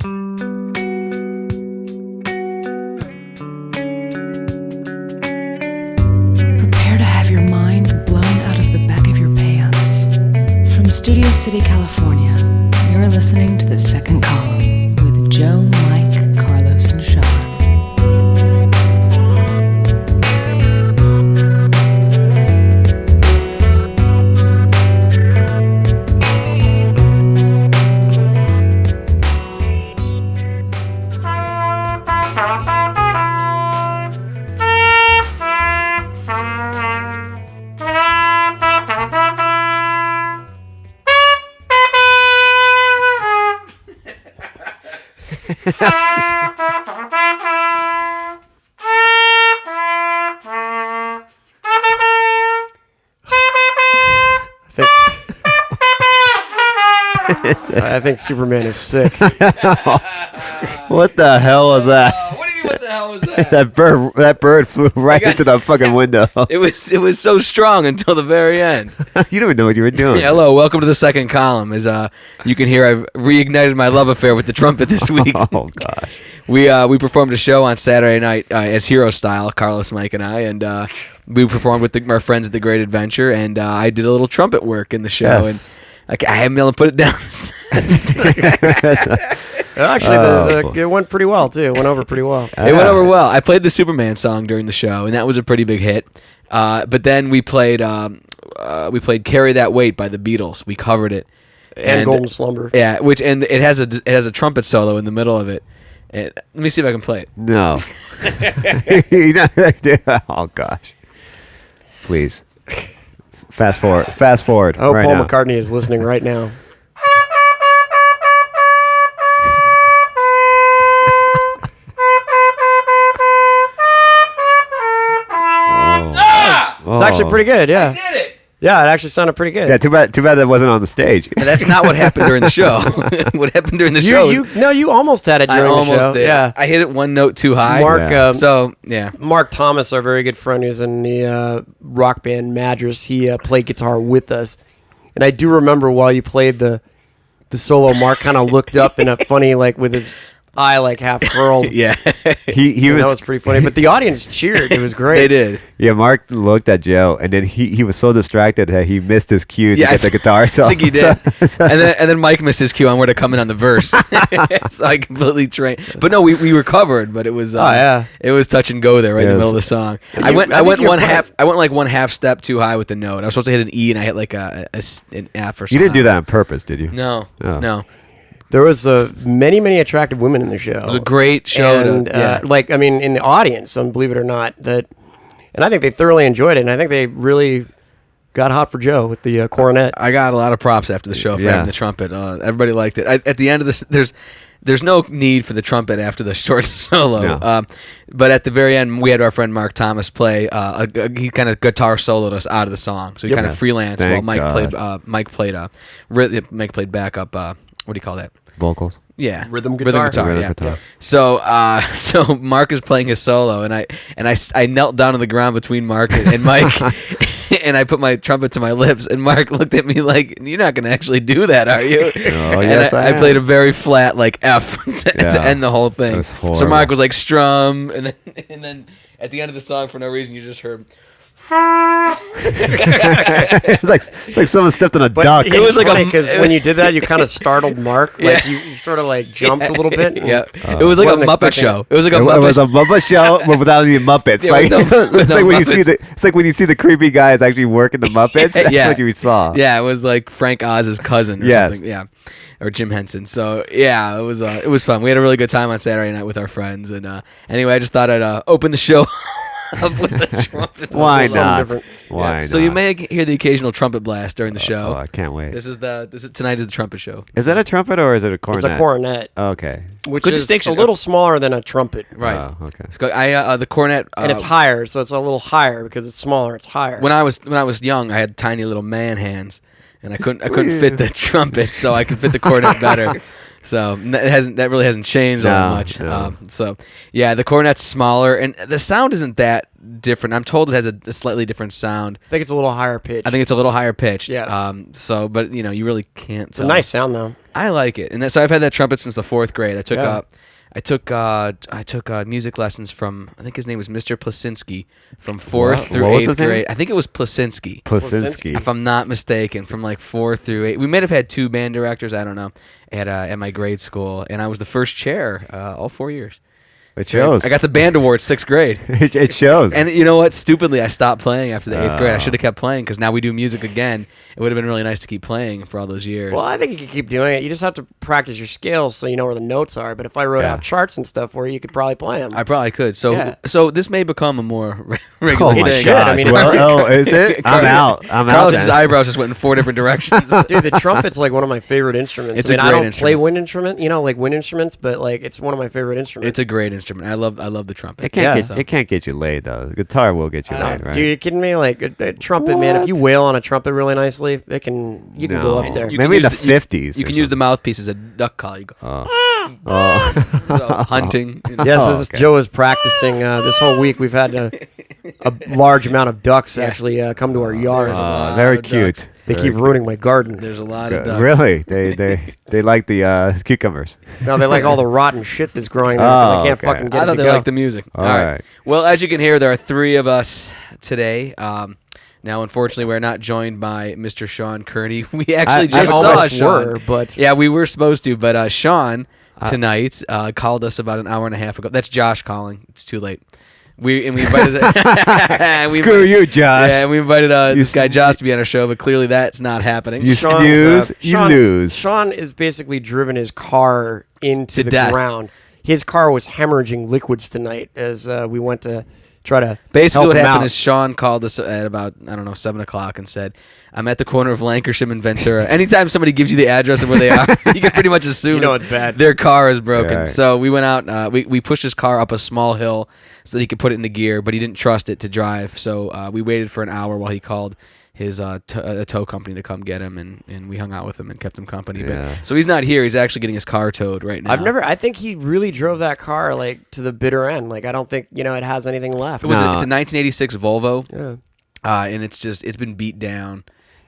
Prepare to have your mind blown out of the back of your pants. From Studio City, California, you're listening to The Second Column with Joe, Mike, Carlos, and Sean. I think Superman is sick. What the hell was that? What do you mean? What the hell was that? That bird flew right into the fucking window. It was so strong until the very end. You don't even know what you were doing. Hello, welcome to The Second Column. As you can hear, I've reignited my love affair with the trumpet this week. Oh gosh. We performed a show on Saturday night as hero style, Carlos, Mike, and I, and we performed with our friends at The Great Adventure, and I did a little trumpet work in the show, Yes. and I haven't been able to put it down since. Actually, it went pretty well too. It went over pretty well. It went over well. I played the Superman song during the show, and that was a pretty big hit. But then we played "Carry That Weight" by the Beatles. We covered it, And Golden Slumber. Yeah, and it has a trumpet solo in the middle of it. And let me see if I can play it. No. You're not gonna do it. Oh gosh. Please. Fast forward. Oh, right Paul now. McCartney is listening right now. It's actually pretty good, yeah. I did it. Yeah, it actually sounded pretty good. Yeah, too bad that wasn't on the stage. And that's not what happened during the show. What happened during the show? You almost had it I during the almost show. did. Yeah. I hit it one note too high. Mark, Yeah. So yeah. Mark Thomas, our very good friend who's in the rock band Madras, he played guitar with us. And I do remember while you played the solo, Mark kind of looked up in a funny, like with his eye like half curled. Yeah. He That was pretty funny. But the audience cheered. It was great. They did. Yeah, Mark looked at Joe, and then he was so distracted that he missed his cue to Yeah, get the guitar. So I think he did. And then Mike missed his cue on where to come in on the verse. So I completely trained. But no, we recovered, but it was it was touch and go there right in the middle of the song. I went like one half step too high with the note. I was supposed to hit an E and I hit like an F or something. You didn't do that on purpose, did you? No. Oh. No. There was many attractive women in the show. It was a great show. And, in the audience, believe it or not, and I think they thoroughly enjoyed it, and I think they really got hot for Joe with the cornet. I got a lot of props after the show for having the trumpet. Everybody liked it. At the end of this, there's no need for the trumpet after the short solo. No. But at the very end, we had our friend Mark Thomas play. He kind of guitar soloed us out of the song, so he kind of freelanced while Mike played backup. What do you call that? Vocals. Yeah, Rhythm guitar. Guitar. So Mark is playing his solo, and I knelt down on the ground between Mark and Mike, and I put my trumpet to my lips, and Mark looked at me like, "You're not going to actually do that, are you?" Oh, and yes, I I played a very flat like F to end the whole That thing. was So horrible. Mark was like strum, and then at the end of the song, for no reason, you just heard. it's like someone stepped on a duck. It was like because when you did that, you kind of startled Mark. Like you sort of like jumped a little bit. Yeah, it was like a wasn't Muppet expecting show. it. It was like a It Muppet. was a Muppet show, but without any Muppets. Yeah, like with no when you see Muppets. it's like when you see the creepy guys actually working the Muppets. That's Yeah. what you saw. Yeah, it was like Frank Oz's cousin or Yes. something. Yeah. Or Jim Henson. So yeah, it was fun. We had a really good time on Saturday night with our friends. And anyway, I just thought I'd open the show up with the trumpets. Why Something not? different. Why not? So you may hear the occasional trumpet blast during the Oh, show. I can't wait. This is tonight is the trumpet show. Is that a trumpet or is it a cornet? It's a cornet, Okay. which Good is distinction. a little smaller than a trumpet. Right. Oh, okay. So the cornet. And it's higher, so it's a little higher because it's smaller. It's higher. When I was young, I had tiny little man hands, and I couldn't fit the trumpet, so I could fit the cornet better. So that really hasn't changed all that much. No. So yeah, the cornet's smaller, and the sound isn't that different. I'm told it has a slightly different sound. I think it's a little higher pitched. I think it's a little higher pitched. Yeah. But you really can't. It's a nice sound though. I like it, and so I've had that trumpet since the 4th grade. I took music lessons from, I think his name was Mr. Plasinski, from 4th through 8th grade. I think it was Plasinski. If I'm not mistaken, from like 4 through 8. We might have had 2 band directors, I don't know, at my grade school, and I was the first chair all 4 years. It shows. I got the band award 6th grade. It shows. And you know what? Stupidly, I stopped playing after the 8th grade. I should have kept playing because now we do music again. It would have been really nice to keep playing for all those years. Well, I think you could keep doing it. You just have to practice your skills so you know where the notes are. But if I wrote out charts and stuff for you, you could probably play them. I probably could. So this may become a more regular Oh my thing. God. I mean, is it? I'm out. Carlos's eyebrows just went in 4 different directions. Dude, the trumpet's like one of my favorite instruments. It's a great I don't instrument. play wind instrument, like wind instruments, but like it's one of my favorite instruments. It's a great instrument. I love the trumpet. It can't get you laid though. The guitar will get you laid, right? Dude, you kidding me? Like a trumpet, man. If you wail on a trumpet really nicely, you can go up there. Maybe in the 50s. You can use the mouthpiece as a duck call. You go so hunting. Yes, this is Joe is practicing this whole week. We've had a large amount of ducks actually come to our yard. Very cute. They keep ruining my garden. There's a lot of ducks. Really? They like the cucumbers. No, they like all the rotten shit that's growing there. They can't fucking get I it thought to they go. liked the music. All right. Well, as you can hear, there are 3 of us today. Now, unfortunately, we're not joined by Mr. Sean Kearney. We actually just saw almost Sean. were, but yeah, we were supposed to, but Sean tonight called us about an hour and a half ago. That's Josh calling. It's too late. We invited. Screw you, Josh. Yeah, we invited this guy Josh to be on our show, but clearly that's not happening. You snooze, you lose. Sean is basically driven his car into the death. ground. His car was hemorrhaging liquids tonight as we went to try to Basically, help what him happened out. is Sean called us at about 7 o'clock and said, "I'm at the corner of Lancashire and Ventura." Anytime somebody gives you the address of where they are, you can pretty much assume it's bad. their car is broken. Yeah, right. So we went out. We pushed his car up a small hill so that he could put it into gear, but he didn't trust it to drive. So we waited for an hour while he called his a tow company to come get him, and we hung out with him and kept him company. Yeah. But so he's not here. He's actually getting his car towed right now. I think he really drove that car like to the bitter end. Like I don't think it has anything left. It's a 1986 Volvo. Yeah. And it's been beat down.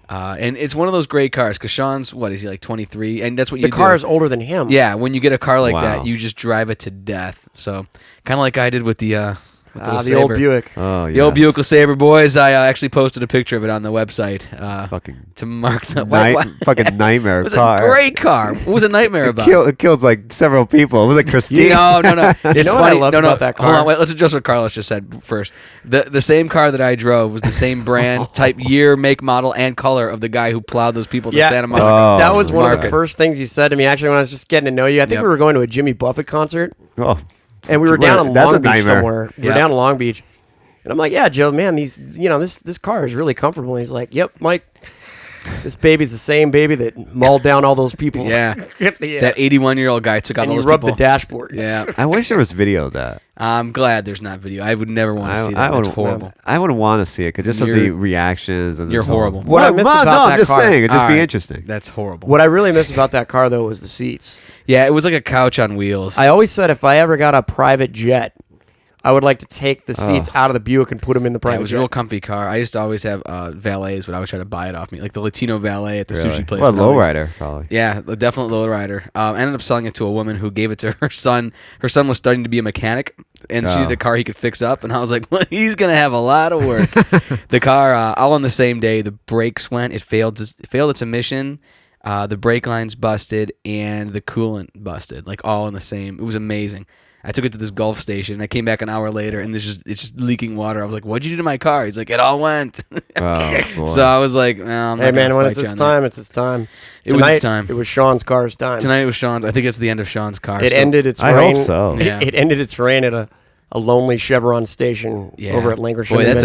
And it's one of those great cars because Sean's, what is he, like 23? And that's what you do. The car is older than him. Yeah, when you get a car like Wow. that, you just drive it to death. So kind of like I did with the the Sabre. old Buick. Oh, The old Buick LeSabre, boys. I actually posted a picture of it on the website fucking to mark the fucking nightmare It was car. a great car. What was a nightmare about? It killed like several people. It was like Christine. No. It's You know what funny. I loved about that car? Hold on, wait, let's address what Carlos just said first. The same car that I drove was the same brand, type, year, make, model, and color of the guy who plowed those people to Santa Monica. That was one of the Market. first things you said to me. Actually, when I was just getting to know you, I think Yep. we were going to a Jimmy Buffett concert, Oh, and we were down in that's Long a Beach nightmare. somewhere. We were Yep. down in Long Beach, and I'm like, "Yeah, Joe, man, this car is really comfortable." And he's like, "Yep, Mike, this baby's the same baby that mauled down all those people." Yeah. Yeah. That 81-year-old guy took out and all you those rubbed people. the dashboard. Yeah. I wish there was video of that. I'm glad there's not video. I would never want to see that. That's horrible. I wouldn't want to see it because just of the You're- reactions and you're this whole- horrible. What I miss about I'm that just car- saying it'd just All be right. interesting. That's horrible. What I really miss about that car, though, was the seats. Yeah, it was like a couch on wheels. I always said if I ever got a private jet, I would like to take the seats out of the Buick and put them in the Yeah, private it was jet. a real comfy car. I used to always have valets, but I always try to buy it off me, like the Latino valet at the Really? sushi place. Well, would always- lowrider probably. Yeah, a definite lowrider. Ended up selling it to a woman who gave it to her son. Her son was starting to be a mechanic, and she Oh. needed a car he could fix up. And I was like, well, he's gonna have a lot of work. The car, all on the same day, the brakes went. It failed its emission. The brake lines busted, and the coolant busted. Like all in the same. It was amazing. I took it to this Gulf station. I came back an hour later, and it's just leaking water. I was like, "What'd you do to my car?" He's like, "It all went." Oh, boy. So I was like, "No, I'm Hey not man, gonna when fight it's you its on that." time, it's its time. It was its Tonight, time. It was Sean's car's time. Tonight it was Sean's. I think it's the end of Sean's car. It so- ended its I reign. hope so. Yeah. It ended its reign at a a lonely Chevron station over at Lancashire. Boy, that's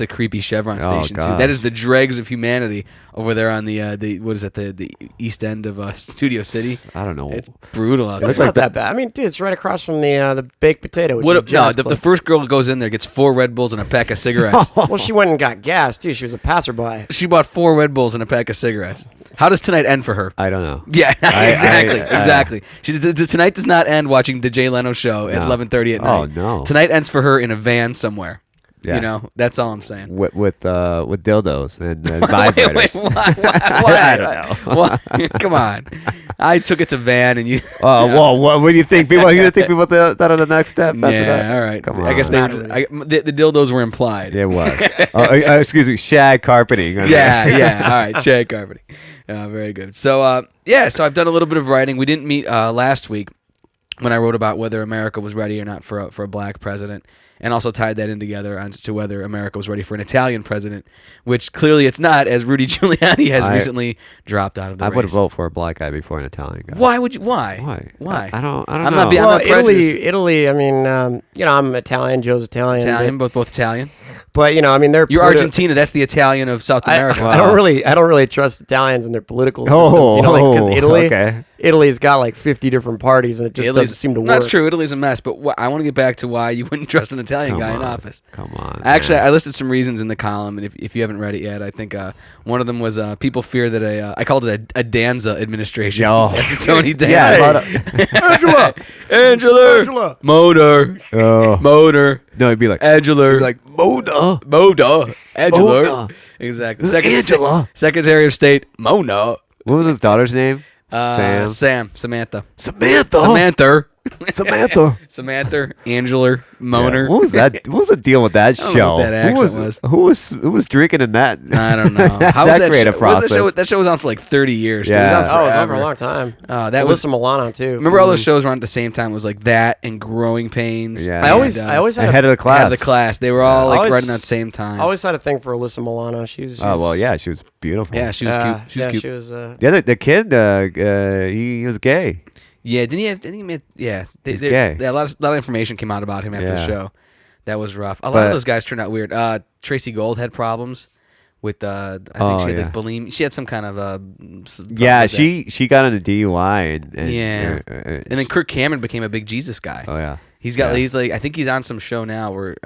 a creepy Chevron station too. That is the dregs of humanity over there on the what is it, the east end of Studio City. I don't know. It's brutal out there. It's not that bad. I mean, dude, it's right across from the baked potato. The first girl who goes in there gets 4 Red Bulls and a pack of cigarettes. Well, she went and got gas too. She was a passerby. She bought 4 Red Bulls and a pack of cigarettes. How does tonight end for her? I don't know. Yeah, exactly. Tonight does not end watching the Jay Leno show at 11:30 at night. Oh no! Tonight ends for her in a van somewhere. Yes. You know, that's all I'm saying. With dildos and vibrators. Why? I don't know. Why? Come on. I took it to van and you. Well, what do you think? People, you think people that are the next step after that? Yeah, all right. Come on. I guess the dildos were implied. It was. Excuse me, shag carpeting. Yeah. All right, shag carpeting. Very good. So, so I've done a little bit of writing. We didn't meet last week when I wrote about whether America was ready or not for a black president, and also tied that in together as to whether America was ready for an Italian president, which clearly it's not, as Rudy Giuliani has recently dropped out of the race. I would vote for a black guy before an Italian guy. Why would you? Why? Why? I don't know. I'm not prejudiced. Italy. I mean, I'm Italian. Joe's Italian. Both Italian. But I mean, you're Argentina. That's the Italian of South America. I don't really trust Italians and their political systems. Because Italy's got like 50 different parties, and it just doesn't seem to work. That's true. Italy's a mess. But I want to get back to why you wouldn't trust an Italian guy in office. Come on. Actually, I listed some reasons in the column, and if you haven't read it yet, I think one of them was people fear that I called it a Danza administration. After Tony Danza. Angela. Motor. Motor. No, it'd be like Angela. It'd be like Mona. Angela. Exactly. Secretary of State Mona. What was his daughter's name? Samantha. Angela, Moner. Yeah. What was that? What was the deal with that show? I don't know what that accent Who was drinking in that? I don't know. How was that creative process? That show was on for like 30 years. Yeah. It was on it was on for a long time. That was Alyssa Milano too. Remember all those shows were on at the same time? It was like that and Growing Pains. Yeah. I always had head of the class. Head of the class. They were all like running at the same time. I always had a thing for Alyssa Milano. She was she was beautiful. Yeah, she was cute. She was cute. She was. The kid, he was gay. Yeah, didn't he? Yeah, he's gay. A lot of information came out about him after the show. That was rough. A lot of those guys turned out weird. Tracy Gold had problems with I think she had like bulimia. She had some kind of she got on a DUI and then Kirk Cameron became a big Jesus guy. Oh yeah. He's like I think he's on some show now where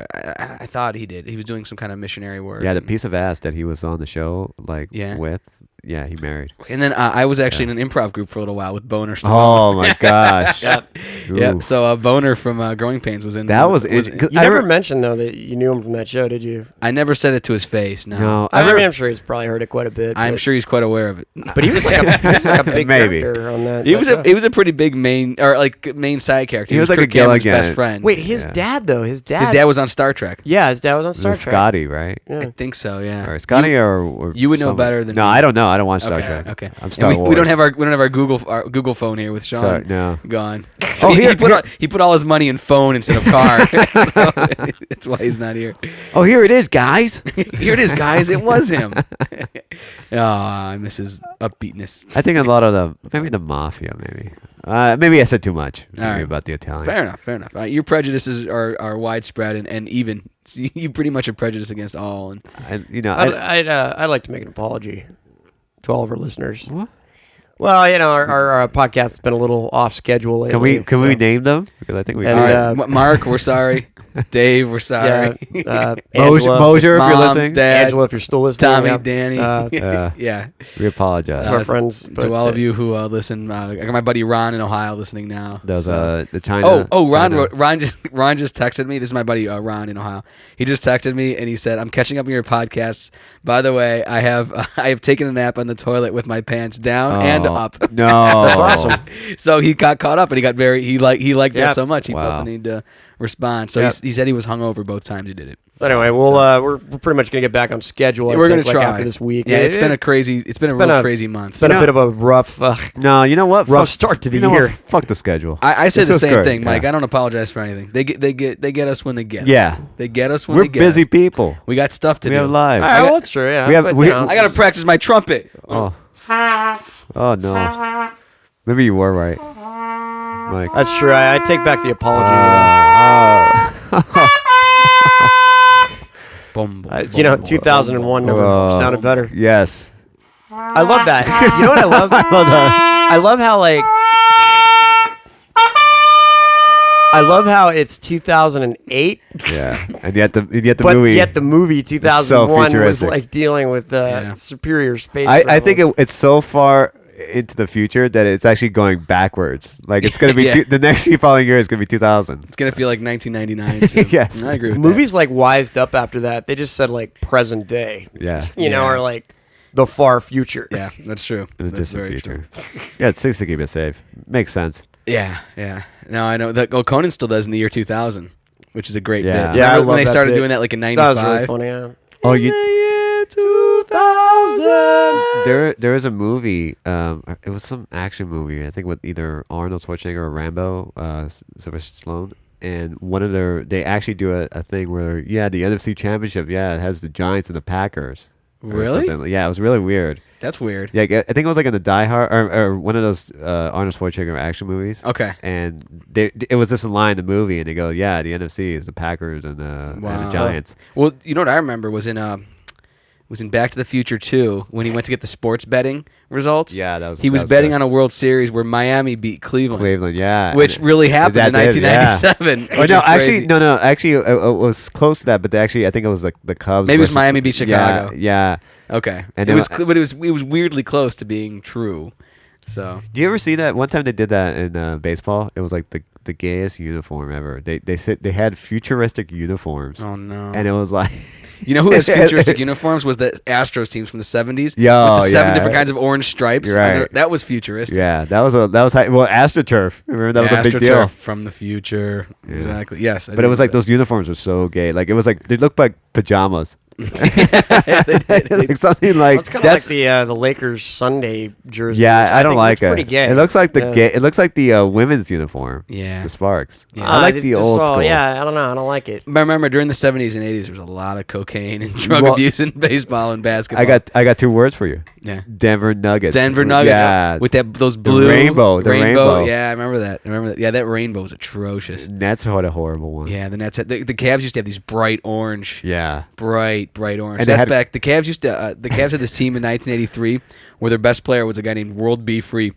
I thought he was doing some kind of missionary work. Yeah, the piece of ass that he was on the show with. Yeah, he married. And then I was actually in an improv group for a little while with Boner Stallone. Oh my gosh. Yeah. So Boner from Growing Pains was in. That was you never mentioned though that you knew him from that show, did you? I never said it to his face. No. I'm sure he's probably heard it quite a bit. I'm sure he's quite aware of it. But he was like a big character on that. He was a pretty big main side character. He was like Kirk a Gilligan best friend. Wait, his dad though. His dad was on Star Trek. Yeah, his dad was on Star Trek. Scotty, right? Yeah. I think so. Yeah. Or Scotty or you would know better than me. No, I don't know. I don't watch Star Trek. Okay. I'm Star Wars. We don't have our Google phone here with Sean. No. Gone. So he put all his money in phone instead of car. So that's why he's not here. Oh, here it is, guys. Here it is, guys. It was him. I miss his upbeatness. I think a lot of maybe the mafia, maybe. Maybe I said too much about the Italian. Fair enough. Your prejudices are widespread and even. You pretty much are prejudiced against all. And I'd like to make an apology to all of our listeners. What? Well, our podcast has been a little off schedule lately. Can we name them? Because I think we. All right, Mark, we're sorry. Dave, we're sorry. Mosier, if you're listening. Dad, Angela, if you're still listening. Tommy, Danny. Yeah. We apologize. To our friends. To all of you who listen. I got my buddy Ron in Ohio listening now. Those the China. Ron just texted me. This is my buddy Ron in Ohio. He just texted me and he said, "I'm catching up on your podcasts. By the way, I have taken a nap on the toilet with my pants down and up." No, that's awesome. So he got caught up and he liked that so much. He felt the need to respond. So he said he was hungover both times he did it. Anyway, we're pretty much gonna get back on schedule. We're gonna try after this week. Yeah, it's been a real crazy month. It's been a bit of a rough. No, you know what? Rough start to the year. Fuck the schedule. I said the same thing, Mike. I don't apologize for anything. They get us when they get us. Yeah, they get us when we're they get us. busy people. We got stuff to do. We have lives. Well, that's true. Yeah, I got to practice my trumpet. Oh no. Maybe you were right. Mike. That's true. I take back the apology. Boom, boom, 2001 never sounded better. Yes. I love that. You know what I love? I love that. I love how it's 2008. Yeah, and yet the But movie. yet the movie 2001 so was futuristic. like dealing with superior space. I think it's so far into the future that it's actually going backwards. Like it's going to be the next few following year is going to be 2000. It's gonna feel like 1999. So Yes. I agree with movies like wised up after that. They just said like present day. Yeah. You know, or like the far future. that. Yeah, that's true. In the That's distant very future. true. Yeah, it's to keep it safe. Makes sense. Yeah. No, I know that. Conan still does in the year 2000, which is a great Yeah. bit. Yeah, I Remember love when they that started bit. doing that like in That '95? was really funny. Yeah. Oh, you. 2000. There was a movie. It was some action movie. I think with either Arnold Schwarzenegger or Rambo, Sylvester Stallone. And they actually do a thing where the NFC Championship it has the Giants and the Packers. or Really? something. Yeah, it was really weird. That's weird. Yeah, I think it was like in the Die Hard or one of those Arnold Schwarzenegger action movies. Okay. And it was just a line in the movie, and they go, "Yeah, the NFC is the Packers and the Giants." Well, you know what I remember was in Back to the Future 2 when he went to get the sports betting results. Yeah, that was. He was betting on a World Series where Miami beat Cleveland. Yeah, Which really happened in 1997. Oh, no, actually, it was close to that, but I think it was like the Cubs. Maybe it was Miami beat Chicago. Yeah. Okay. And it was weirdly close to being true. So. Do you ever see that? One time they did that in baseball. It was like the gayest uniform ever. They had futuristic uniforms. Oh no. And it was like. You know who has futuristic uniforms? Was the Astros teams from the 70s? Yo, with the 7 different kinds of orange stripes. Right. That was futuristic. Yeah, that was high. Well, AstroTurf. Remember that was a big deal. AstroTurf from the future. Yeah. Exactly. Yes. But it was like those uniforms were so gay. Like it was like they looked like pajamas. Yeah, they did. Like something like That's kind of like the Lakers Sunday jersey. yeah, which I don't think like looks it. Pretty gay. It looks like it looks like the women's uniform. Yeah. The Sparks. Yeah. I like the old school. Yeah, I don't know. I don't like it. But remember, during the 70s and 80s, there was a lot of cocaine and drug abuse in baseball and basketball. I got 2 words for you. Yeah. Denver Nuggets. Denver Nuggets. Yeah. With those blue. The rainbow. Yeah, I remember that. Yeah, that rainbow was atrocious. Nets had a horrible one. Yeah, the Nets had, the Cavs used to have these bright orange. Yeah. Bright orange. And That's back. The Cavs used to. The Cavs had this team in 1983 where their best player was a guy named World B. Free.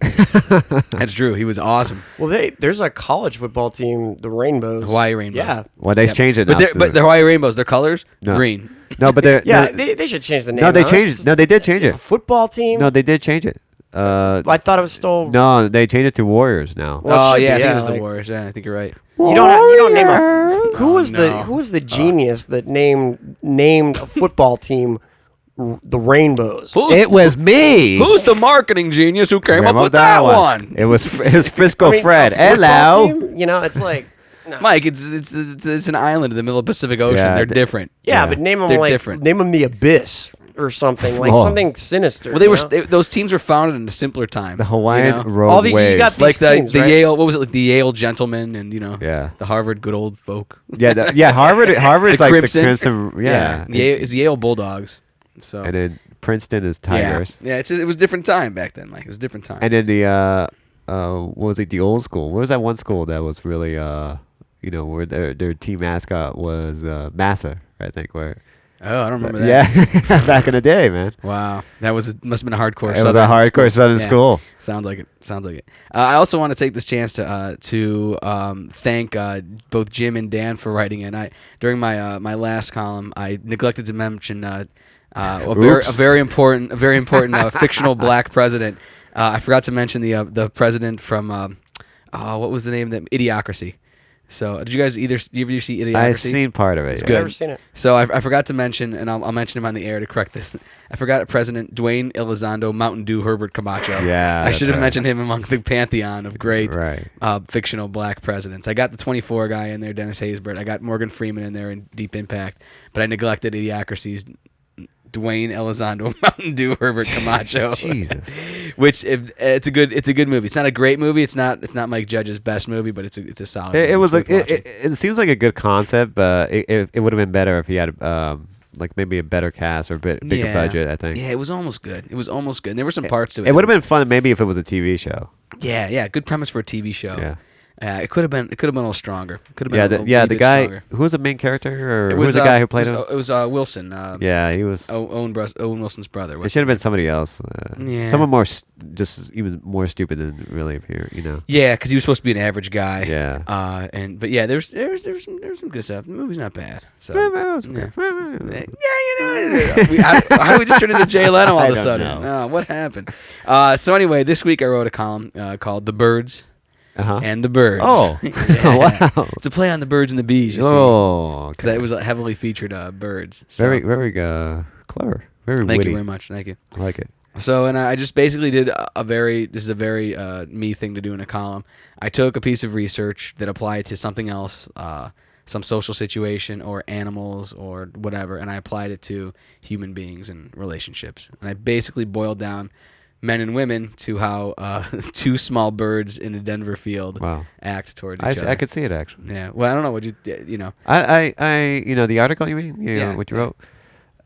That's true. He was awesome. Well, there's a college football team, the Rainbows. Hawaii Rainbows. Yeah. Well, they changed it now. But the Hawaii Rainbows, their colors green. No, but they're Yeah, they should change the name. No, they now. changed. No, they did change It's a it. football team. No, they did change it. I thought it was still. No, they changed it to Warriors now. Well, it Oh should yeah, I be, think it was the like- Warriors. Yeah, I think you're right. You don't name a. Who was no. the genius that named a football team the Rainbows? It was me. Who's the marketing genius who came up with that one? It was Frisco I mean, Fred. a football Hello. team? You know, it's like. No. Mike, it's an island in the middle of the Pacific Ocean. Yeah, They're different. Yeah, but name them They're like different. name them the Abyss or something like Oh. something sinister. Well, you know? those teams were founded in a simpler time. The Hawaiian you know? Road All the- you Waves. got like the teams, right? Yale. What was it like? The Yale gentlemen and Yeah. the Harvard good old folk. Yeah, Harvard is The like Crimson. the Crimson. Yeah. Yale is Yale Bulldogs. So And then Princeton is Tigers. Yeah, it was a different time back then. Like it was a different time. And then the what was it? The old school. What was that one school that was really where their team mascot was Massa, I think. Where Oh, I don't remember that. yeah, back in the day, man. Wow, that must have been a hardcore. It was a hardcore Southern school. Sounds like it. I also want to take this chance to thank both Jim and Dan for writing in. During my last column, I neglected to mention a very important fictional black president. I forgot to mention the president from what was the name of that? Idiocracy. So did you guys do you ever see Idiocracy? I've seen part of it. It's yeah. good. I've never seen it. So I forgot to mention, and I'll mention him on the air to correct this. I forgot President Dwayne Elizondo Mountain Dew Herbert Camacho. Yeah, I should have that's right. mentioned him among the pantheon of great Right. fictional black presidents. I got the 24 guy in there, Dennis Haysbert. I got Morgan Freeman in there in Deep Impact, but I neglected Idiocracy's Dwayne Elizondo Mountain Dew Herbert Camacho. Jesus. Which it's a good movie. It's not a great movie. It's not Mike Judge's best movie, but it's a solid. It movie. was It's like worth watching. it seems like a good concept, but it would have been better if he had like maybe a better cast or a bigger budget. I think. Yeah, it was almost good. And there were some parts to it. It would have been fun maybe if it was a TV show. Yeah, good premise for a TV show. Yeah. It could have been a little stronger. Could have been the guy stronger. who was the main character, or who was the guy who played him? It was Wilson. Yeah, he was Owen Wilson's brother. It should have been somebody else. Yeah. Someone more, just even more stupid than really appear. Yeah, because he was supposed to be an average guy. Yeah. But yeah, there's some good stuff. The movie's not bad. So Yeah, how did we just turn into Jay Leno all of a sudden? know. What happened? So anyway, this week I wrote a column called "The Birds." And the Birds. Oh, yeah. Wow! It's a play on the birds and the bees. You see, because it was heavily featured birds. So. Very, very clever. Very Thank witty. you very much. Thank you. I like it. So, and I just basically did this is a very me thing to do in a column. I took a piece of research that applied to something else, some social situation or animals or whatever, and I applied it to human beings and relationships. And I basically boiled down men and women to how two small birds in a Denver field act towards each other. I could see it actually. Yeah. Well, I don't know what you know. I the article you mean? Yeah. What you wrote?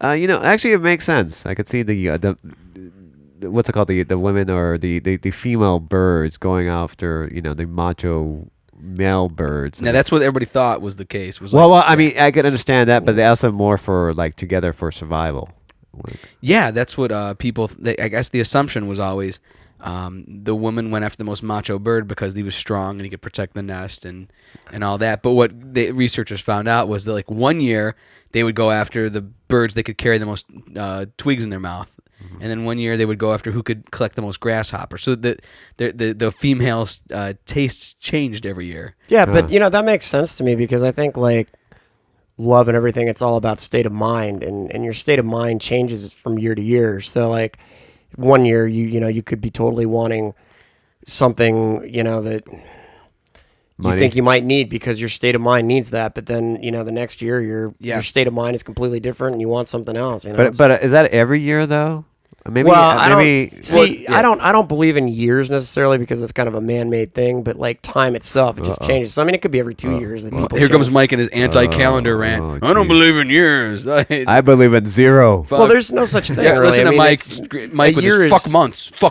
Actually it makes sense. I could see the what's it called, the women or the female birds going after the macho male birds. Now that's what everybody thought was the case. I mean, I could understand that, but they also more for together for survival. Yeah, that's what people. I guess the assumption was always the woman went after the most macho bird because he was strong and he could protect the nest and all that. But what the researchers found out was that 1 year they would go after the birds that could carry the most twigs in their mouth, and then 1 year they would go after who could collect the most grasshoppers. So the females' tastes changed every year. Yeah, but that makes sense to me because I think love and everything, it's all about state of mind, and your state of mind changes from year to year. So 1 year you could be totally wanting something that you think you might need because your state of mind needs that, but then the next year your state of mind is completely different and you want something else. But is that every year though? Maybe, I don't believe in years necessarily because it's kind of a man-made thing, but time itself, it just changes. So I mean, it could be every 2 years that people Here comes Mike and his anti-calendar rant. I don't believe in years. I believe in zero. Well, there's no such thing. Yeah, listen to Mike with his fuck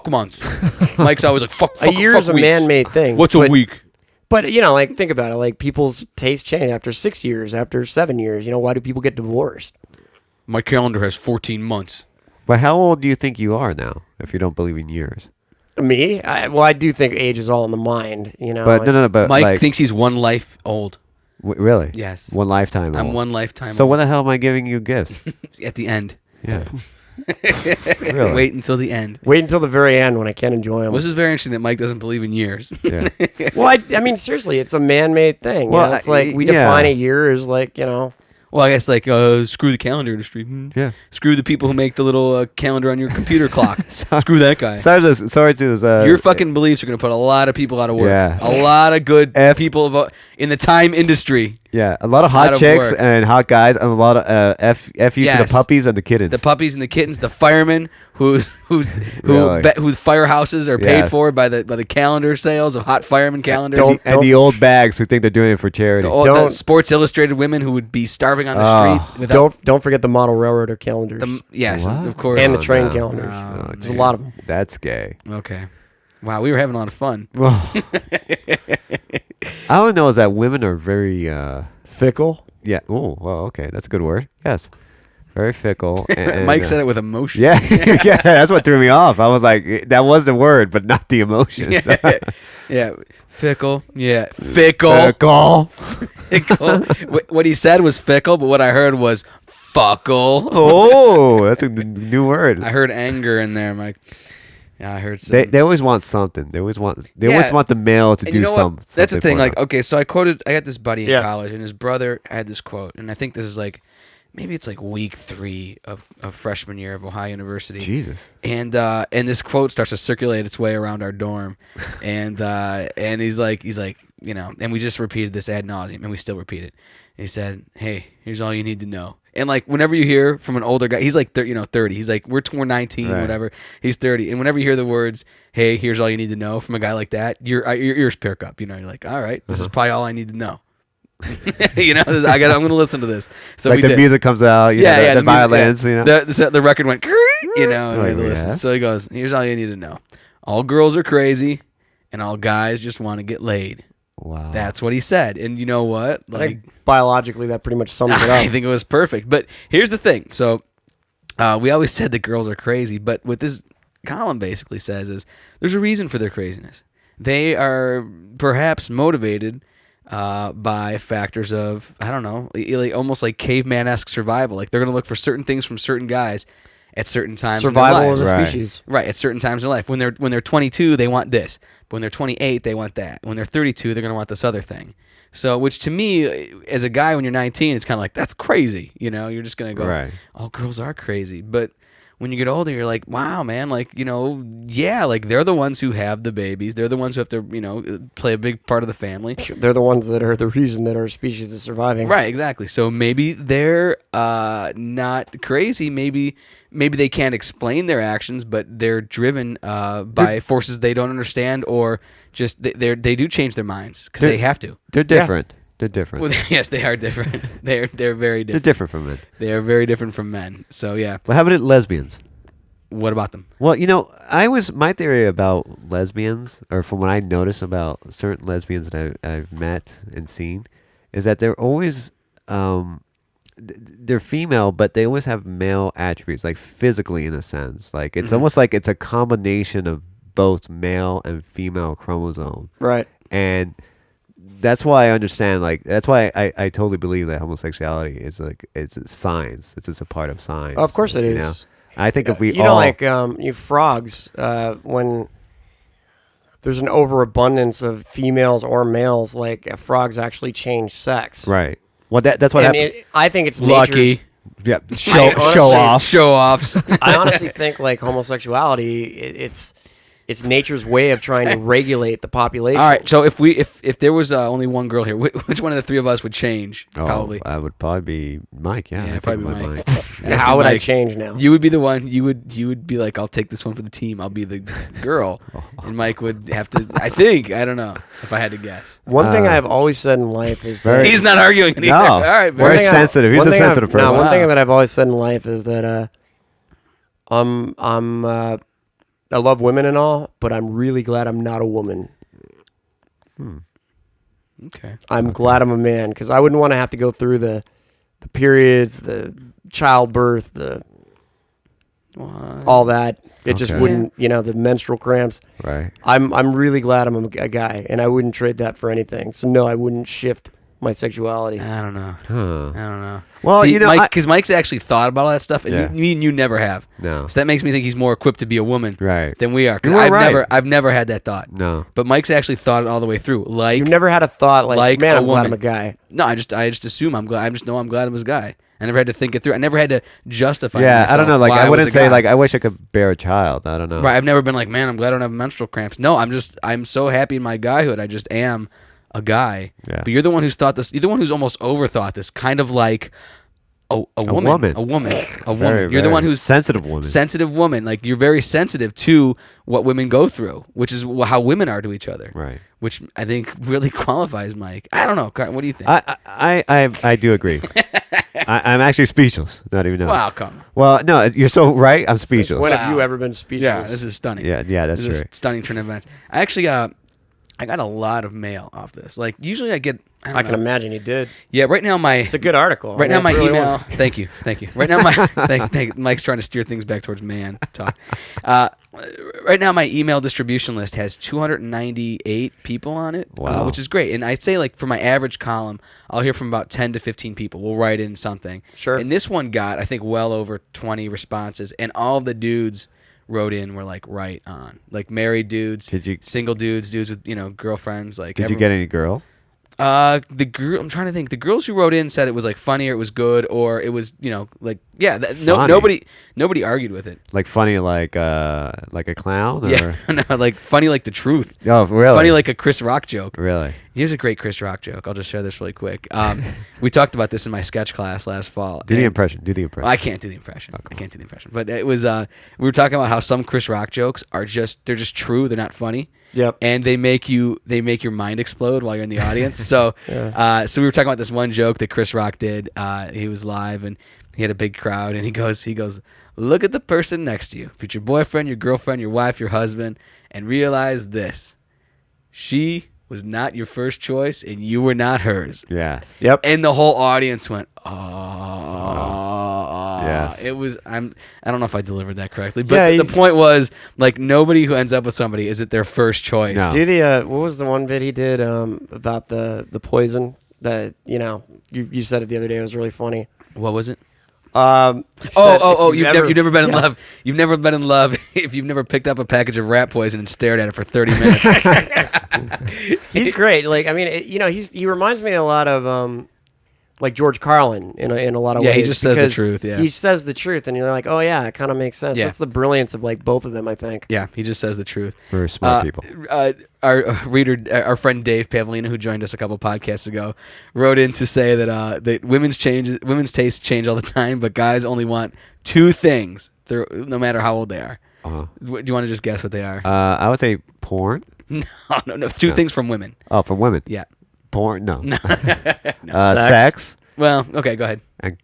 months. Mike's always like fuck a year is a man-made thing. What's a week? But think about it. People's tastes change after 6 years, after 7 years. Why do people get divorced? My calendar has 14 months. But how old do you think you are now, if you don't believe in years? Me? I do think age is all in the mind, But no. But Mike thinks he's one life old. Really? Yes. One lifetime old. I'm one lifetime So old. when the hell am I giving you gifts? At the end. Yeah. Really? Wait until the end. Wait until the very end when I can enjoy them. This is very interesting that Mike doesn't believe in years. Yeah. Well, I mean, seriously, it's a man-made thing. Well, it's we define a year as Well, I guess screw the calendar industry. Yeah. Screw the people who make the little calendar on your computer clock. Screw that guy. Sorry to your fucking beliefs are going to put a lot of people out of work. Yeah. A lot of good people in the time industry. Yeah, a lot of hot chicks and hot guys, and a lot of f you to the puppies and the kittens. The puppies and the kittens, the firemen whose firehouses are paid for by the calendar sales of hot fireman calendars, and the old bags who think they're doing it for charity. The Sports Illustrated women who would be starving on the street. Don't forget the model railroader calendars. Yes, of course, and the train calendars. There's a lot of them. That's gay. Okay, wow, we were having a lot of fun. Well, all I know is that women are very fickle. Yeah. Oh, well, okay, that's a good word. Yes, very fickle. And, Mike said it with emotion. Yeah, yeah, that's what threw me off. I was like, that was the word, but not the emotion. Yeah, fickle. Yeah, fickle. Fickle. What he said was fickle, but what I heard was fuckle. Oh, that's a new word. I heard anger in there, Mike. Yeah, I heard some. They always want something. They always want the male to do something. That's the thing. Okay, so I got this buddy in college, and his brother had this quote, and I think this is maybe it's week 3 of freshman year of Ohio University. Jesus. And this quote starts to circulate its way around our dorm, and he's like, and we just repeated this ad nauseum, and we still repeat it. And he said, "Hey, here's all you need to know." And whenever you hear from an older guy, he's 30. He's we're 19, right. Whatever. He's 30. And whenever you hear the words, "Hey, here's all you need to know," from a guy like that, your ears perk up. You're like, all right, this is probably all I need to know. I'm going to listen to this. So the music comes out. The violins. The record went. And we had to listen. Yes. So he goes, "Here's all you need to know: all girls are crazy, and all guys just want to get laid." Wow. That's what he said. And you know what? I think biologically that pretty much sums it up. I think it was perfect. But here's the thing. So we always said that girls are crazy, but what this column basically says is there's a reason for their craziness. They are perhaps motivated by factors of, I don't know, almost like caveman-esque survival. Like they're going to look for certain things from certain guys at certain times survival in their lives. of the species. Right, at certain times in life. When they're 22, they want this. But when they're 28, they want that. When they're 32, they're going to want this other thing. So, which to me, as a guy, when you're 19, it's kind of like, that's crazy. You're just going to go, Right. all girls are crazy. But when you get older, you're like, wow, man, like, yeah, like they're the ones who have the babies. They're the ones who have to, play a big part of the family. They're the ones that are the reason that our species is surviving. Right, exactly. So maybe they're not crazy. Maybe they can't explain their actions, but they're driven by forces they don't understand, or just they do change their minds because they have to. They're different. Yeah. They're different. Well, yes, they are different. They're very different. They're different from men. They are very different from men. So yeah. Well, how about lesbians? What about them? Well, my theory about lesbians, or from what I notice about certain lesbians that I've met and seen, is that they're always they're female, but they always have male attributes, like physically in a sense. Like it's almost like it's a combination of both male and female chromosome. Right. And that's why I understand. Like that's why I totally believe that homosexuality is it's science. It's just a part of science. Oh, of course it is. I think if we you frogs, when there's an overabundance of females or males, like frogs actually change sex. Right. Well, that's what happened. I think it's lucky. Yeah, show offs. I honestly think like homosexuality, it's nature's way of trying to regulate the population. All right, so if there was only one girl here, which one of the three of us would change? Probably. I would probably be Mike. Yeah, I probably be Mike. How would I change now? You would be the one. You would be like, I'll take this one for the team. I'll be the girl, and Mike would have to. I don't know if I had to guess. One thing I've always said in life is that he's not arguing either. No, all right, very sensitive. He's a sensitive person. One thing that I've always said in life is that I love women and all, but I'm really glad I'm not a woman. Okay. I'm glad I'm a man, because I wouldn't want to have to go through the periods, the childbirth, all that. It just wouldn't, the menstrual cramps. Right. I'm really glad I'm a guy, and I wouldn't trade that for anything. So no, I wouldn't shift my sexuality. I don't know. I don't know. Well, see, because Mike's actually thought about all that stuff, and you never have. No. So that makes me think he's more equipped to be a woman than we are. I've never had that thought. No. But Mike's actually thought it all the way through. Like you've never had a thought like man, I'm glad I'm a guy. No, I just assume I'm glad. I just know I'm glad I'm a guy. I never had to think it through. I never had to justify. Yeah, I don't know. Like I wouldn't say guy. like I wish I could bear a child. I don't know. Right. I've never been like, man, I'm glad I don't have menstrual cramps. No, I'm so happy in my guyhood. I just am a guy. Yeah. But you're the one who's thought this. You're the one who's almost overthought this. Kind of like a woman. You're the one who's sensitive woman. Sensitive woman. Like you're very sensitive to what women go through, which is how women are to each other. Right. Which I think really qualifies Mike. I don't know. What do you think? I do agree. I'm actually speechless. Not even know. Wow, come on. Well, no, you're so right. I'm speechless. When have you ever been speechless? Yeah, this is stunning. Yeah, that's this true. is a stunning turn of events. I actually got a lot of mail off this. Like usually I get. I can imagine you did. Yeah, right now it's a good article. Right now my really email. Thank you. Right now my Mike's trying to steer things back towards man talk. Right now my email distribution list has 298 people on it, which is great. And I'd say like for my average column, I'll hear from about 10 to 15 people. We'll write in something. Sure. And this one got I think well over 20 responses, and all of the dudes wrote in were like right on, like married dudes, single dudes with girlfriends. Like, did you get any girls? The girl, I'm trying to think. The girls who wrote in said it was like funny, or it was good, or it was like nobody argued with it. Like funny, like a clown. Or? Yeah, no, like funny, like the truth. Oh, really? Funny, like a Chris Rock joke. Really? Here's a great Chris Rock joke. I'll just share this really quick. We talked about this in my sketch class last fall. Do the impression. Well, I can't do the impression. I can't do the impression. But it was we were talking about how some Chris Rock jokes are they're just true. They're not funny. Yep. And they make your mind explode while you're in the audience. So so we were talking about this one joke that Chris Rock did. He was live and he had a big crowd, and he goes, look at the person next to you. If it's your boyfriend, your girlfriend, your wife, your husband, and realize this. She was not your first choice, and you were not hers. Yes. Yep. And the whole audience went, oh. Yes. It was. I don't know if I delivered that correctly, but the point was, like, nobody who ends up with somebody is it their first choice. No. Do the what was the one bit he did about the poison that you said it the other day? It was really funny. What was it? You've never been in love. You've never been in love if you've never picked up a package of rat poison and stared at it for 30 minutes. He's great. Like, I mean, he reminds me a lot of like George Carlin in a lot of ways. Yeah, he just says the truth. Yeah, he says the truth, and you're like, oh yeah, it kind of makes sense. Yeah. That's the brilliance of like both of them, I think. Yeah, he just says the truth. Very smart people. Our reader, our friend Dave Pavlina, who joined us a couple podcasts ago, wrote in to say that women's tastes change all the time, but guys only want two things, no matter how old they are. Do you want to just guess what they are? I would say porn. No. Two things from women. Oh, from women. Yeah. Porn? No. Sex. Well, okay, go ahead. And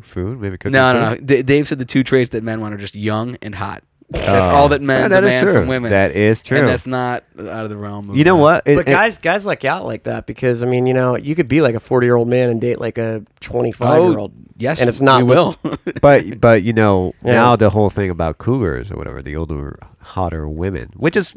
food? Maybe cooking. No. food? Dave said the two traits that men want are just young and hot. That's all that men demand from women. That is true. And that's not out of the realm of You know what? But guys like out like that because, I mean, you could be like a 40-year-old man and date like a 25-year-old. Yes, and it's not. We will. but now the whole thing about cougars or whatever, the older, hotter women, which is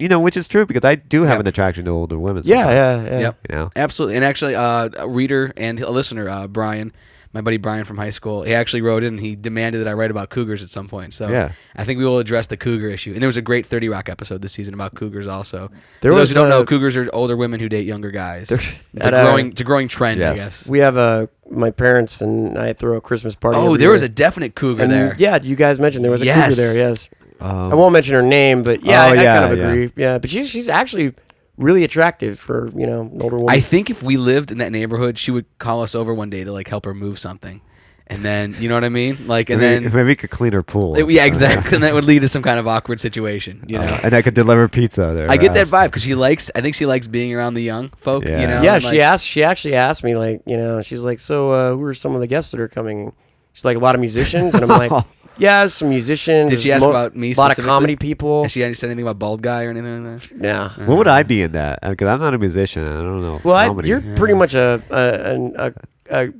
true because I do have an attraction to older women. Yeah. Yep. Absolutely. And actually, a reader and a listener, Brian, my buddy Brian from high school, he actually wrote in and he demanded that I write about cougars at some point. So I think we will address the cougar issue. And there was a great 30 Rock episode this season about cougars also. For those who don't know, cougars are older women who date younger guys. It's a growing trend, I guess. We have my parents and I throw a Christmas party. Oh, there was a definite cougar there. Yeah, you guys mentioned there was a cougar there, yes. I won't mention her name, but I kind of agree. Yeah, but she's actually really attractive for an older woman. I think if we lived in that neighborhood, she would call us over one day to like help her move something, and then you know what I mean, like, and then maybe we could clean her pool. Exactly, and that would lead to some kind of awkward situation, and I could deliver pizza there. I get that vibe because I think she likes being around the young folk. Yeah. Yeah, she actually asked me like, she's like, so who are some of the guests that are coming? She's like, a lot of musicians, and I'm like. Yeah, some musicians. Did she ask about me? A lot of comedy people. Has she said anything about bald guy or anything like that? Yeah. What would I be in that? Because I'm not a musician. I don't know. Well, you're pretty much a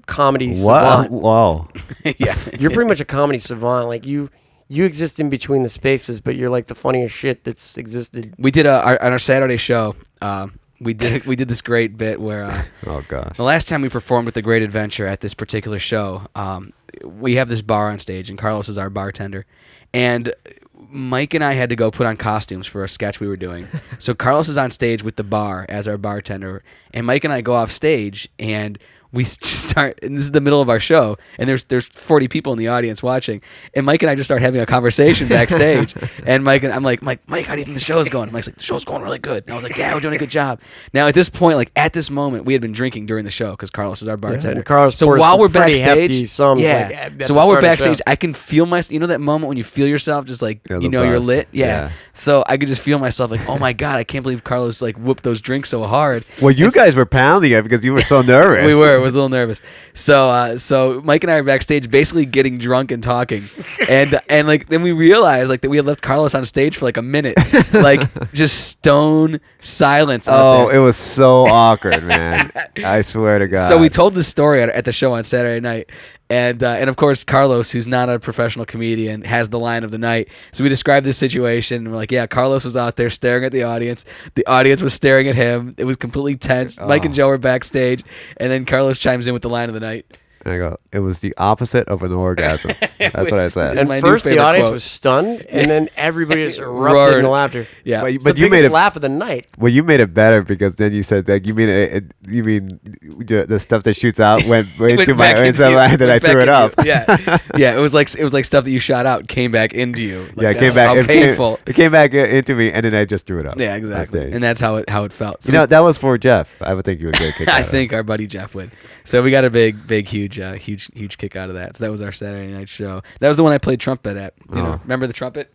comedy savant. Whoa. Yeah. You're pretty much a comedy savant. Like you exist in between the spaces, but you're like the funniest shit that's existed. We did on our Saturday show. We did this great bit where oh gosh, the last time we performed with the Great Adventure at this particular show, we have this bar on stage and Carlos is our bartender, and Mike and I had to go put on costumes for a sketch we were doing. So Carlos is on stage with the bar as our bartender, and Mike and I go off stage and we start, and this is the middle of our show, and there's 40 people in the audience watching, and Mike and I just start having a conversation backstage, and I'm like, Mike, how do you think the show's going? And Mike's like, the show's going really good. And I was like, yeah, we're doing a good job. Now at this point, like at this moment, we had been drinking during the show because Carlos is our bartender. So while we're backstage, so while we're backstage, I can feel that moment when you feel yourself just like you're lit. Yeah. So I could just feel myself like, oh my god, I can't believe Carlos like whooped those drinks so hard. Well, you guys were pounding it because you were so nervous. We were. I was a little nervous. So Mike and I are backstage basically getting drunk and talking. And like then we realized like that we had left Carlos on stage for like a minute. Like just stone silence out there. It was so awkward, man. I swear to God. So we told this story at the show on Saturday night. And of course, Carlos, who's not a professional comedian, has the line of the night. So we described this situation, and we're like, yeah, Carlos was out there staring at the audience. The audience was staring at him. It was completely tense. Mike and Joe were backstage, and then Carlos chimes in with the line of the night. And I go, it was the opposite of an orgasm. That's what I said. And first the audience was stunned, and then everybody just erupted in laughter. Yeah, but you made it laugh of the night. Well, you made it better because then you said that you mean the stuff that shoots out went into my and I threw it up. Yeah. It was like stuff that you shot out came back into you. Like, it came back. How painful. It came back into me, and then I just threw it up. Yeah, exactly. And that's how it felt. So that was for Jeff. I would think you would get a kick out I of it. think our buddy Jeff would. So we got a big, huge kick out of that. So that was our Saturday night show. That was the one I played trumpet at. You know, remember the trumpet?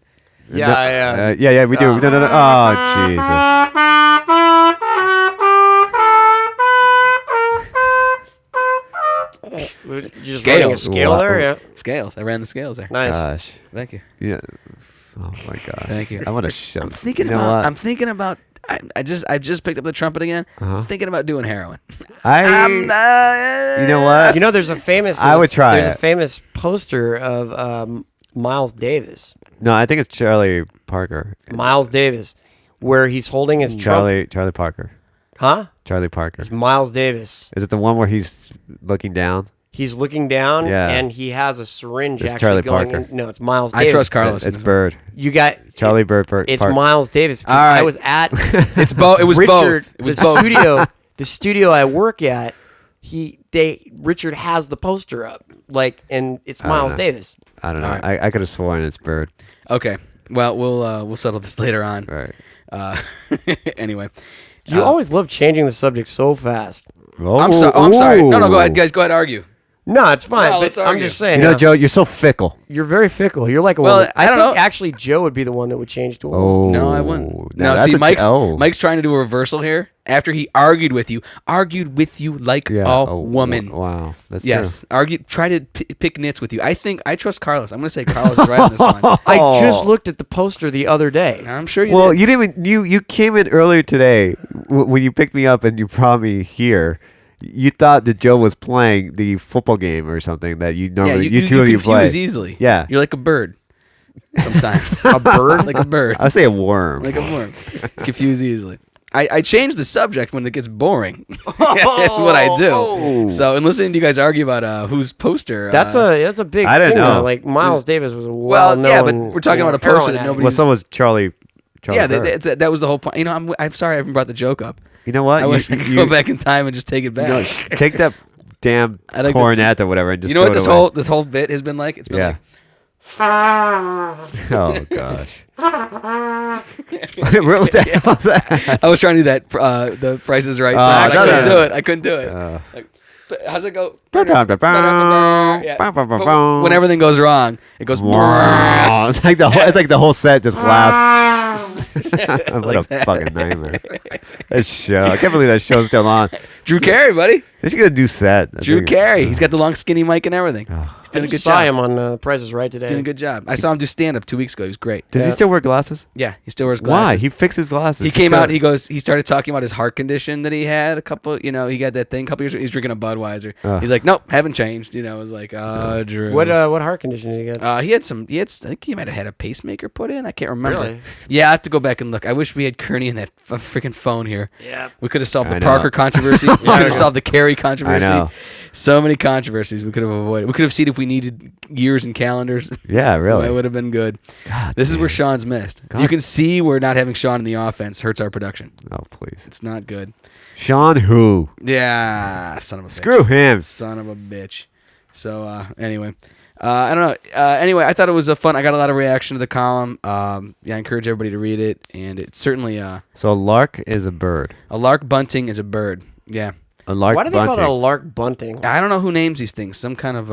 Yeah. Yeah, we do. No. Oh, Jesus. Just scales. A scale there, yeah. Scales. I ran the scales there. Nice. Gosh. Thank you. Yeah. Oh my gosh. Thank you. I want to show. I'm thinking about I just picked up the trumpet again. Thinking about doing heroin. You know what? You know, there's a famous. I would try There's it. a famous poster of Miles Davis. No, I think it's Charlie Parker. Miles Davis, where he's holding his trumpet. Charlie Parker. Huh? Charlie Parker. It's Miles Davis. Is it the one where he's looking down? He's looking down, Yeah. and he has a syringe. It's actually Charlie going Parker. In. No, it's Miles Davis. I trust Carlos. It's Bird. You got Charlie Bird. It's Parker. Miles Davis. All right. I was at It's both. It was Richard, both. It was the both. studio. The studio I work at. Richard has the poster up, and it's Miles Davis. I don't know. All right. I could have sworn it's Bird. Okay. Well, we'll settle this later on. Right. Anyway. You always love changing the subject so fast. Oh, I'm sorry. No, go ahead, guys. Go ahead, argue. No, it's fine. No, but let's I'm argue. just saying. You know, Joe, you're so fickle. You're very fickle. You're like a Well, woman. I don't think know. actually Joe would be the one that would change to a woman. Oh, No, I wouldn't. now No, that's see, a- Mike's trying to do a reversal here. After he argued with you like Yeah. a Oh, woman. Wow, that's Yes, tried to pick nits with you. I trust Carlos. I'm going to say Carlos is right on this one. I just looked at the poster the other day. I'm sure you true. Well, did. you didn't even you came in earlier today when you picked me up and you brought me here. You thought that Joe was playing the football game or something that you normally you two of you play. confuse easily. Yeah. You're like a bird sometimes. A bird? Like a bird. I say a worm. Like a worm. Confuse easily. I change the subject when it gets boring. That's what I do. Oh. So, in listening to you guys argue about whose poster. That's a big I didn't thing. know. Though. Like Miles Davis was a Well, well-known. yeah, but we're talking about a poster that heroin nobody- well, so was Charlie. Yeah, Bird. that was the whole point. You know, I'm sorry I haven't brought the joke up. You know what? I wish I could go back in time and just take it back. No, take that damn I like cornet or whatever and just you know what throw it away. this whole bit has been like? It's been like Oh gosh. What the hell was that? I was trying to do that. The Price is Right. Oh, I no, couldn't no. do it. I couldn't do it. Like, how's it go? Yeah. Ba-ba-ba-ba. When everything goes wrong, it goes. Wow. It's like the whole set just collapsed. What a that. fucking nightmare. That show. I can't believe that show's still on. Drew Carey, buddy. They should get a new set. I Drew think- Carey. He's got the long, skinny mic and everything. He's doing a good saw job. him on Price is Right today. He's doing a good job. I saw him do stand up 2 weeks ago. He was great. Does he still wear glasses? Yeah, he still wears Why? glasses. He fixed his glasses. He came out. He started talking about his heart condition that he had a couple. You know, he got that thing a couple years ago. He's drinking a Budweiser. He's like, nope, haven't changed. You know, I was like, Drew. What heart condition did he get? He had some. I think he might have had a pacemaker put in. I can't remember. Really? Yeah, I have to go back and look. I wish we had Kearney in that freaking phone here. Yeah. We could have solved I the know. Parker controversy. We could have solved the Carey controversy. know. So many controversies we could have avoided. We could have seen if we needed years and calendars. Yeah, really. That would have been good. This is where Sean's missed. God. You can see where not having Sean in the offense hurts our production. Oh, please. It's not good. Sean who? Yeah, son of a bitch. Screw him. Son of a bitch. So anyway, I don't know. Anyway, I thought it was a fun. I got a lot of reaction to the column. I encourage everybody to read it, and it's certainly So a lark is a bird. a lark bunting is a bird. Yeah, A lark Why do they call bunting. it a lark bunting? I don't know who names these things. Some kind of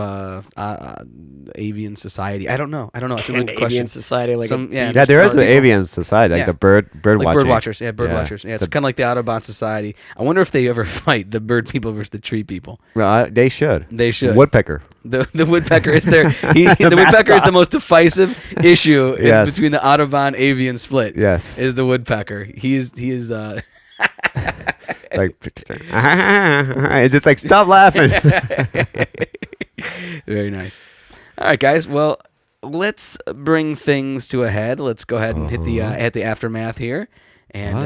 avian society. I don't know. It's a An good question. avian society, like Some- a yeah. Yeah, there is an People. avian society, like Yeah. the bird Like watching. bird watchers, yeah, bird Yeah. watchers. Yeah, it's So- kind of like the Audubon Society. I wonder if they ever fight the bird people versus the tree people. Well, they should. They should. Woodpecker. The woodpecker is there. The woodpecker is the most divisive issue Yes. between the Audubon avian split. Yes. Is the woodpecker. He is Like, it's just like, stop laughing. very nice. All right, guys. Well, let's bring things to a head. Let's go ahead and hit the aftermath here. And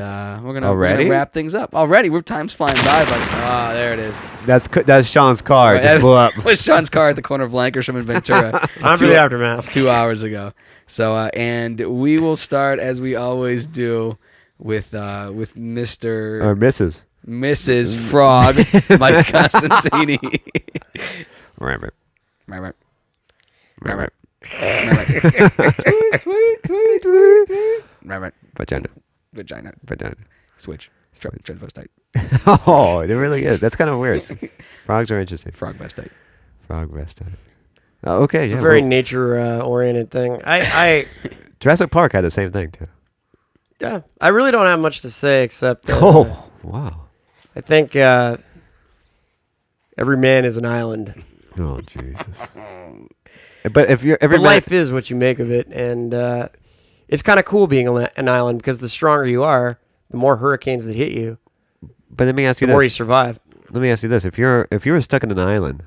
we're gonna Already? wrap things up. Already, time's flying by, but there it is. That's Sean's car. It just blew up. Was Sean's car at the corner of Lankershim and Ventura. Time for the aftermath. 2 hours ago. So and we will start as we always do with Mr. Or Mrs. Mrs. Frog, Mike Constantini. Rabbit. Rabbit. Rabbit. Rabbit. Vagina. Vagina. Vagina. Switch. Transvestite. Oh, it really is. That's kind of weird. Frogs are interesting. Frog vestite. Frog vest. Oh, okay. It's yeah, a very well, nature oriented thing. I Jurassic Park had the same thing too. yeah. I really don't have much to say except Oh, wow. I think every man is an island. Oh, Jesus. But if you're every But man, life is what you make of it, and it's kind of cool being an island because the stronger you are, the more hurricanes that hit you, but let me ask you the more you this. survive. Let me ask you this: if you were stuck in an island,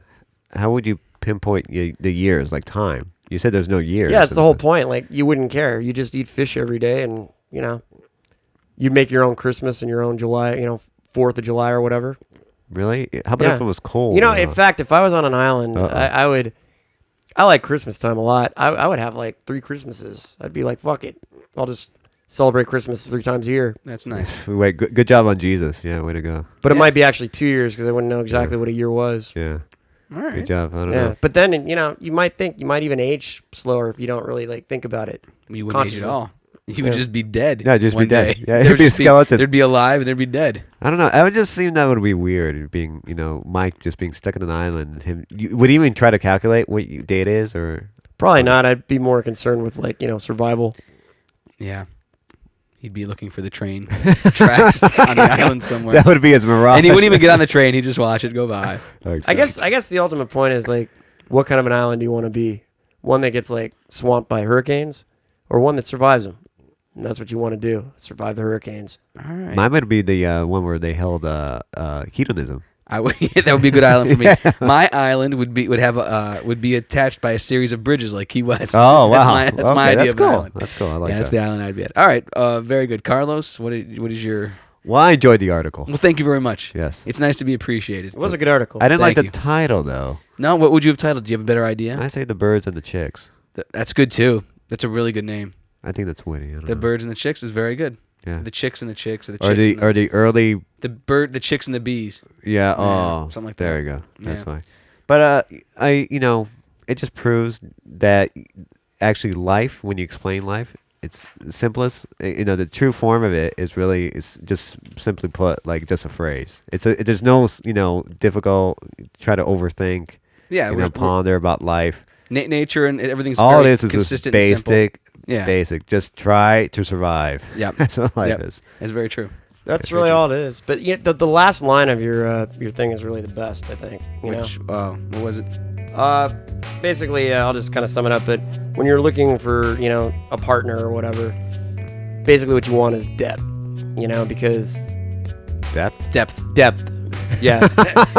how would you pinpoint the years, like time? You said there's no years. Yeah, it's the whole point. Like, you wouldn't care. You just eat fish every day, and you'd make your own Christmas and your own July, 4th of July or whatever. Really? How about if it was cold? In fact, if I was on an island, I would. I like Christmas time a lot. I would have like 3 Christmases. I'd be like, fuck it, I'll just celebrate Christmas 3 times a year. That's nice. Wait, good job on Jesus. Yeah, way to go. But it might be actually 2 years because I wouldn't know exactly what a year was. Yeah. All right. Good job. I don't know. But then, you might think you might even age slower if you don't really think about it. You wouldn't age at all. You would just be dead. Yeah, just be dead. Day. Yeah, it'd be a skeleton. There'd be alive and there'd be dead. I don't know. I would just seem that would be weird. Being, Mike just being stuck in an island. Would he even try to calculate what day it is, or probably not? I'd be more concerned with survival. Yeah. He'd be looking for the train tracks on the island somewhere. That would be his mirage. And he wouldn't even get on the train. He'd just watch it go by. I guess the ultimate point is what kind of an island do you want to be? One that gets swamped by hurricanes, or one that survives them? And that's what you want to do: survive the hurricanes. All right. Mine would be the one where they held hedonism. That would be a good island for me. My island would be attached by a series of bridges like Key West. Oh, wow. That's my idea that's of cool. an island. That's cool. I like that. That's the island I'd be at. All right. Very good. Carlos, what is your... Well, I enjoyed the article. Well, thank you very much. Yes. It's nice to be appreciated. It was a good article. I didn't like Thank the you. title, though. No, what would you have titled? Do you have a better idea? I say The Birds and the Chicks. That's good, too. That's a really good name. I think that's witty. I don't The know. Birds and the Chicks is very good. Yeah. The Chicks and the Chicks, or the Or Chicks the early... the Chicks and the Bees. Yeah, something like there that. you go. That's Yeah. fine. But it just proves that actually life, when you explain life, it's the simplest. The true form of it is really just simply put, like just a phrase. There's no difficult try to overthink. Yeah, Ponder about life. Nature and everything's All it very is just consistent and simple. basic. Yeah. Basic. Just try to survive. Yep. That's what life is. It's very true. That's really all it is. But the last line of your thing is really the best, I think. What was it? Basically, I'll just kind of sum it up. But when you're looking for a partner or whatever, basically what you want is depth. Because Depth. Yeah.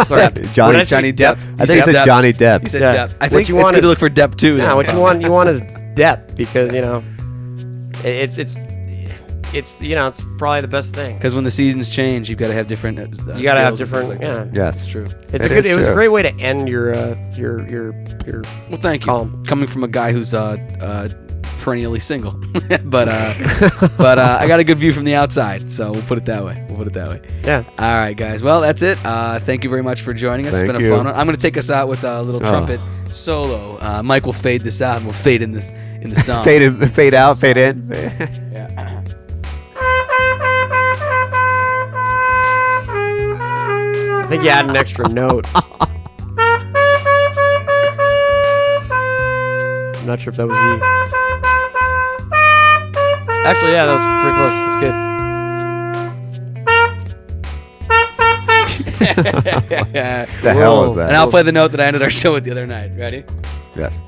Sorry. Johnny Depp. I think it said Johnny Depp. He said Yeah. depth. I think you it's want good to is- look for depth too. Yeah, though. what you want is depth because it's probably the best thing. Because when the seasons change, you've got to have different. You gotta have skills and different. things like Yeah. that. Yes. That's true. It was a great way to end your Well, thank you. Calm. Coming from a guy who's perennially single, but I got a good view from the outside, so we'll put it that way. Yeah. All right, guys. Well, that's it. Thank you very much for joining us. It's Thank been a you. fun one. I'm going to take us out with a little trumpet solo. Mike will fade this out, and we'll fade in the song. Fade out, fade in. Yeah. I think you add an extra note. I'm not sure if that was E. Actually, yeah, that was pretty close. It's good. The hell is that? And I'll play the note that I ended our show with the other night. Ready? Yes.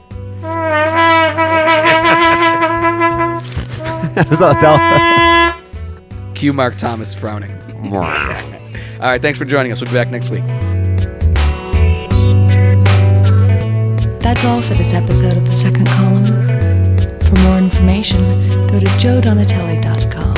Cue Mark Thomas frowning. All right, thanks for joining us. We'll be back next week. That's all for this episode of The Second Column. For more information, go to joedonatelli.com.